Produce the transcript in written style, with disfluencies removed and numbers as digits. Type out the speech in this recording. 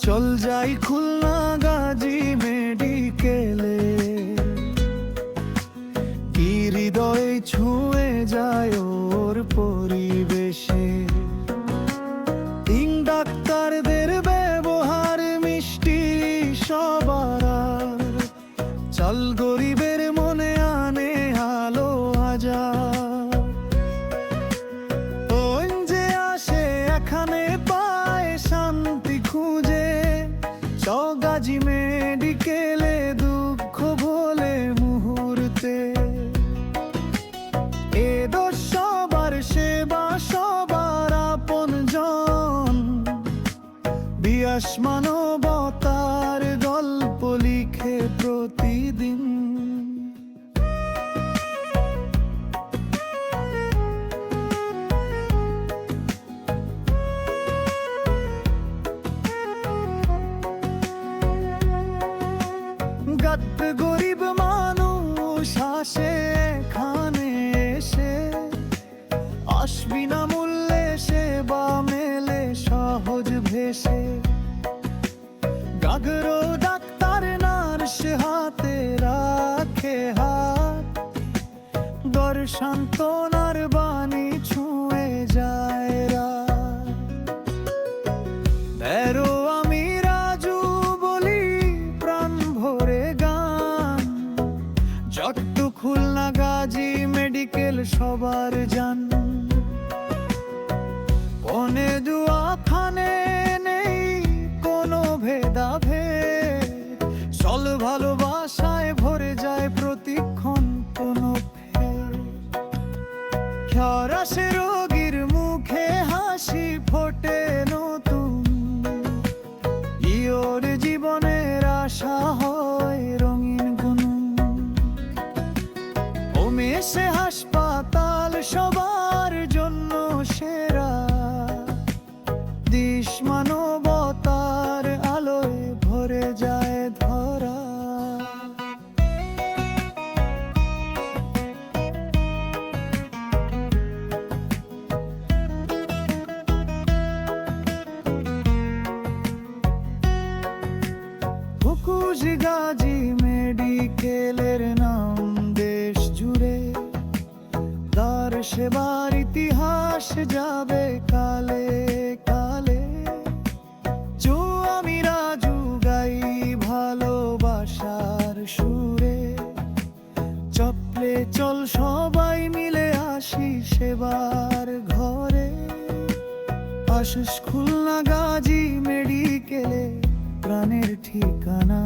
চল যাই খুলনা গাজী মেডিকেলে, কি হৃদয় ছুঁয়ে যায় ওর পরিবেশে। ডাক্তারদের ব্যবহার মিষ্টি সবার, চাল গরিবের মনে আনে আলো হাজার। ওই যে আসে এখানে পায় শান্তি খুঁজে, গাজী মেডিকেলে দুঃখ ভোলে মুহূর্তে। এ দোষ সবার, সেবা সবার আপনজন, বিয়াস মানবতার গল্প লিখে প্রতিদিন। গাত গরিব মানুষ আসে এখানে এসে, আসবি না মূল্যে সেবা মেলে সহজ ভেসে। গাগরো ডাক্তার নার্স হাতে রাখে হাত, দর সান্ত্বনার বাণী ছুঁয়ে যায় রাত। তেরো আমি রাজু বলি প্রাণ ভরে গান, যত খুলনা গাজী মেডিকেল সবার জান। কোনে দুয়াখানে নেই কোনো ভেদাভেদ, চল ভালোবাসায় ভরে যায় প্রতিক্ষণ কোনো ফের। আসে রোগীর মুখে হাসি ফোটে নতুন, ইয়োর জীবনের আশা হয় রঙিন গুনুন। ও মেশে হাসপাতাল সবার জন্য সেরা, দিশ মানবতার আলোয় ভরে যায় ধরা। গাজী মেডিকেলের নাম দেশ জুড়ে, তার সেবার ইতিহাস যাবে কালে কালে। যো আমি রাজু গাই ভালোবাসার সুরে, চপলে চল সবাই মিলে আসি সেবার ঘরে। আসিস খুলনা গাজী মেডিকেলে প্রাণের ঠিকানা।